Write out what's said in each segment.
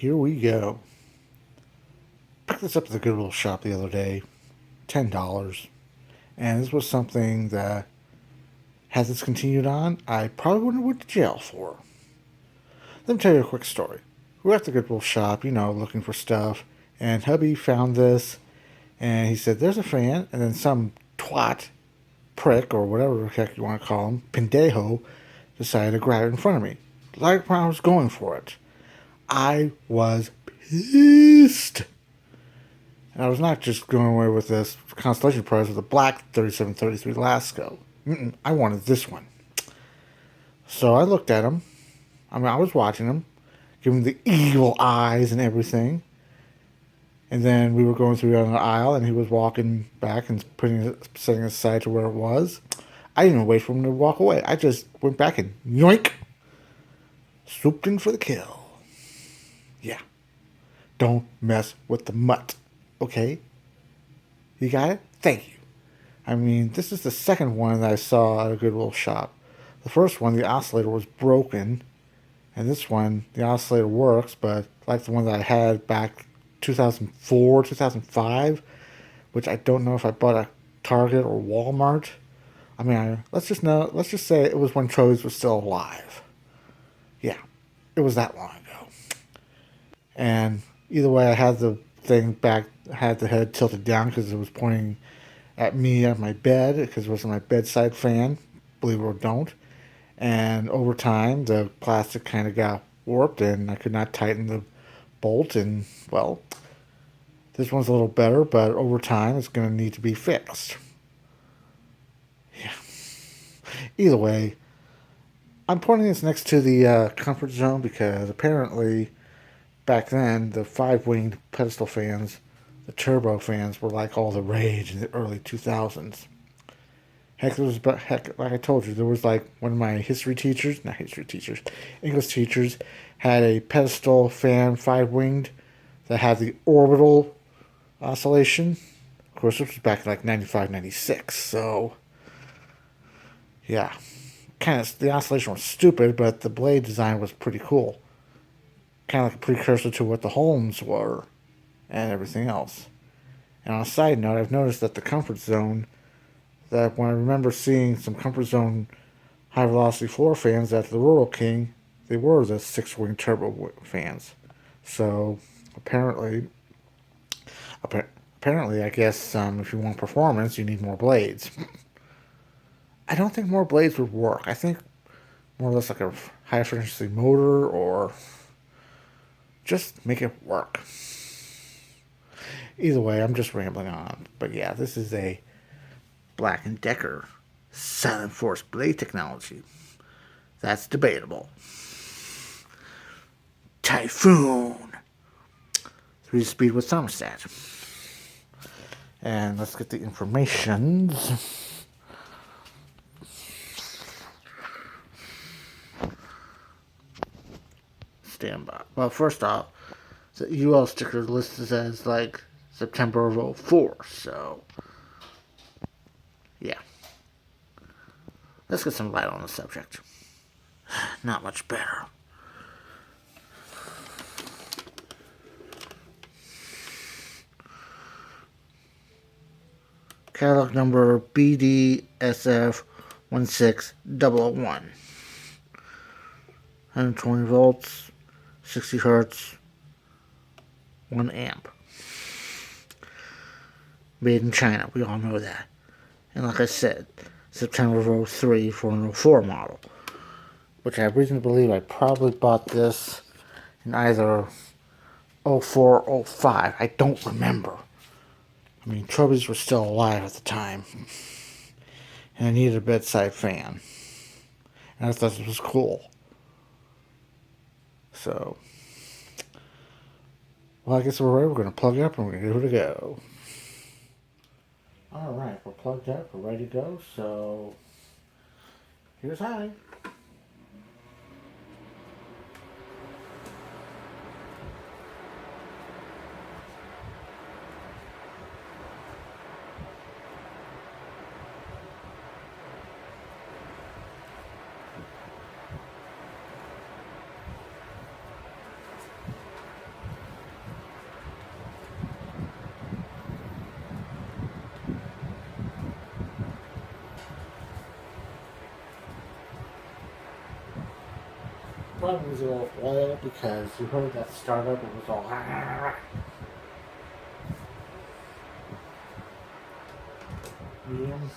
here we go. Picked this up at the Goodwill shop the other day, $10. And this was something that, had this continued on, I probably wouldn't have went to jail for. Let me tell you a quick story. We were at the Goodwill shop, looking for stuff, and hubby found this, and he said, there's a fan, and then some twat, prick, or whatever the heck you want to call him, pendejo, decided to grab it in front of me. Like when I was going for it. I was pissed. And I was not just going away with this consolation prize with a black 3733 Lasko. I wanted this one. So I looked at him. I was watching him, giving the evil eyes and everything. And then we were going through the aisle, and he was walking back and setting it aside to where it was. I didn't even wait for him to walk away. I just went back and yoink, swooped in for the kill. Yeah. Don't mess with the mutt. Okay? You got it? Thank you. This is the second one that I saw at a Goodwill shop. The first one, the oscillator was broken. And this one, the oscillator works, but like the one that I had back 2004, 2005, which I don't know if I bought at Target or Walmart. Let's just say it was when Troy's was still alive. Yeah, it was that long ago. And either way, I had the thing back, had the head tilted down because it was pointing at me at my bed, because it was my bedside fan, believe it or don't. And over time, the plastic kind of got warped, and I could not tighten the bolt. And, well, this one's a little better, but over time, it's going to need to be fixed. Yeah. Either way, I'm putting this next to the comfort zone because apparently back then, the 5-winged pedestal fans, the turbo fans, were like all the rage in the early 2000s. Heck, like I told you, there was like one of my English teachers had a pedestal fan 5-winged that had the orbital oscillation. Of course, this was back in like 95, 96, so yeah. The oscillation was stupid, but the blade design was pretty cool. Kind of like a precursor to what the Holmes were and everything else. And on a side note, I've noticed that the comfort zone, that when I remember seeing some comfort zone high velocity floor fans at the Rural King, they were the 6-wing turbo fans. So apparently, I guess if you want performance, you need more blades. I don't think more blades would work. I think more or less like a high efficiency motor, or just make it work. Either way, I'm just rambling on. But yeah, this is a Black & Decker Silent Force blade technology. That's debatable. Typhoon 3-speed with thermostat. And let's get the information. Stand by. Well, first off, the UL sticker listed as like September of 04, so yeah. Let's get some light on the subject. Not much better. Catalog number BDSF16001. 120 volts, 60 hertz, 1 amp. Made in China, we all know that. And like I said, September of 03 for an 04 model. Which I have reason to believe I probably bought this in either 04 or 05. I don't remember. Trubbies were still alive at the time. And I needed a bedside fan. And I thought it was cool. So, well, I guess we're ready. We're going to plug it up and we're going to give it a go. Alright, we're plugged up. We're ready to go. So, here's high. problem was a little oil because you heard that startup, it was all medium.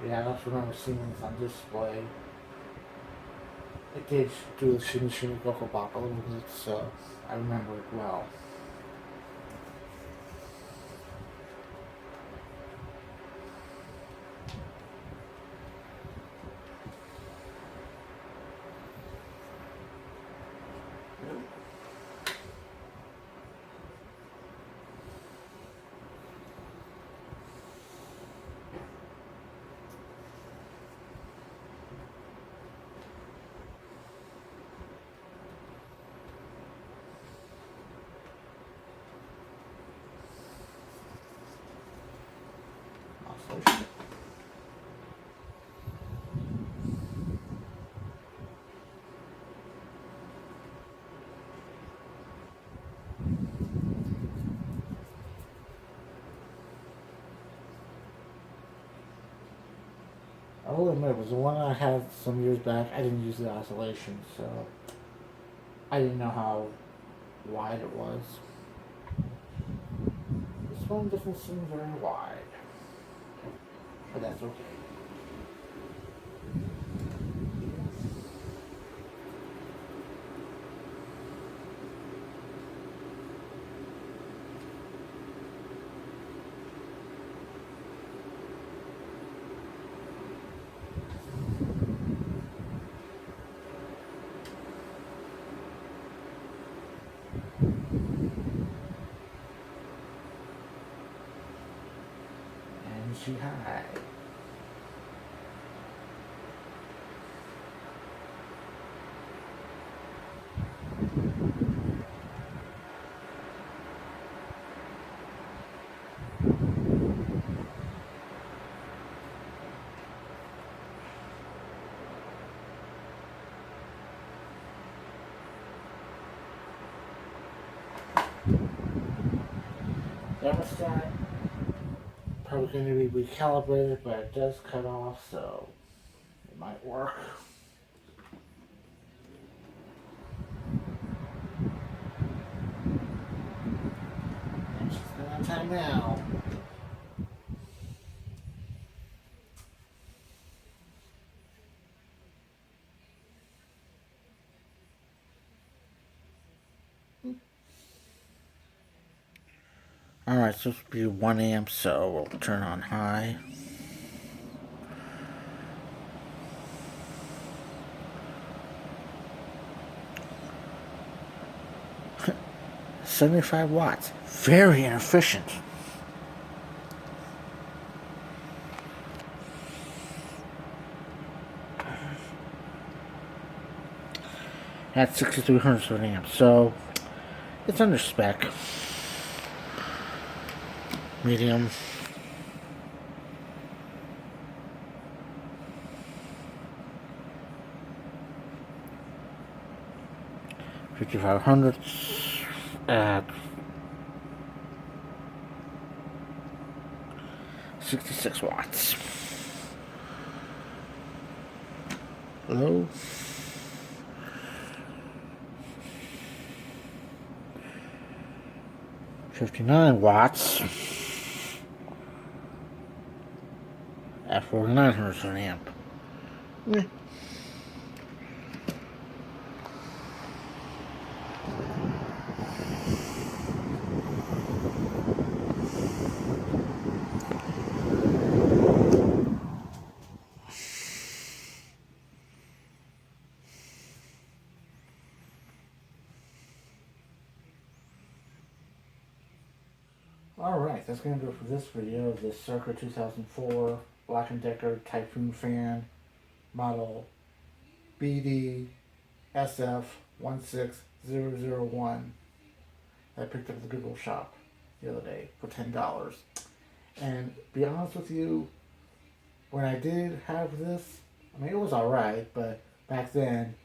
Yeah, I don't remember seeing this on display. It did do the shimmy shimmy Coco Bop a little bit, so I remember it well. Consolation. I will admit, it was the one I had some years back. I didn't use the oscillation, so I didn't know how wide it was. This one doesn't seem very wide, but that's okay. And she high. Thermostat probably going to be recalibrated, but it does cut off, so it might work. And she's been on time now. Alright, so it's supposed to be 1 amp, so we'll turn on high. $75. Very inefficient. At 6,300 amps, so it's under spec. Medium. $5,500 at 66 watts. Low. $59 at 4,900 an amp. Yeah. Alright, that's going to do it for this video of this circa 2004 Black & Decker Typhoon fan model BD SF16001 that I picked up at the Goodwill shop the other day for $10. And to be honest with you, when I did have this, I mean, it was alright, but back then,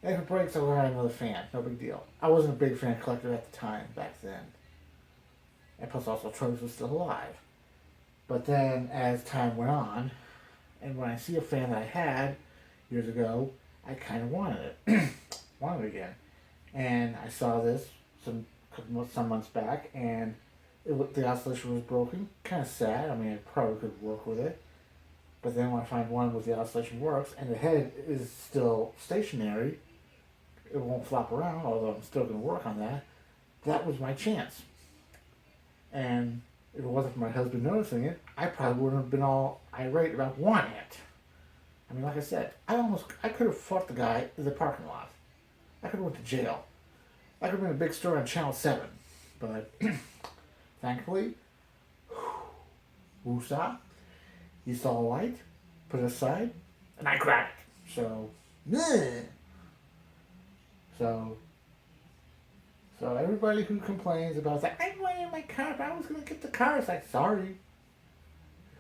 if it breaks, I'll have another fan. No big deal. I wasn't a big fan collector at the time back then. And plus also Travis was still alive. But then as time went on, and when I see a fan that I had years ago, I kind of wanted it. Wanted it again. And I saw this some months back, and the oscillation was broken. Kind of sad. I mean, I probably could work with it. But then when I find one with the oscillation works, and the head is still stationary, it won't flop around, although I'm still going to work on that. That was my chance. And if it wasn't for my husband noticing it, I probably wouldn't have been all irate about wanting it. I mean, like I said, I could have fought the guy in the parking lot. I could have went to jail. I could have been a big story on Channel 7. But thankfully, woosah, he saw a light, put it aside, and I grabbed it. So, So everybody who complains about that, I wanted my car, but I was going to get the car. It's like, sorry.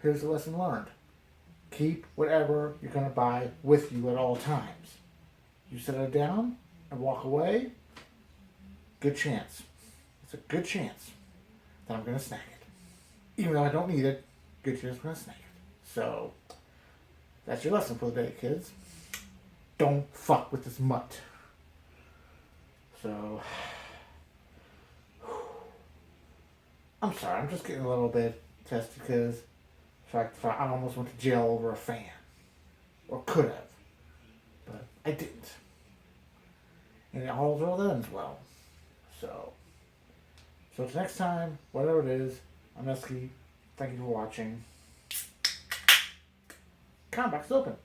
Here's the lesson learned. Keep whatever you're going to buy with you at all times. You set it down and walk away, good chance. It's a good chance that I'm going to snag it. Even though I don't need it, good chance I'm going to snag it. So, that's your lesson for the day, kids. Don't fuck with this mutt. So, I'm sorry, I'm just getting a little bit testy because I almost went to jail over a fan. Or could have. But I didn't. And all ends well. So till next time, whatever it is, I'm Eskie. Thank you for watching. Comic box open.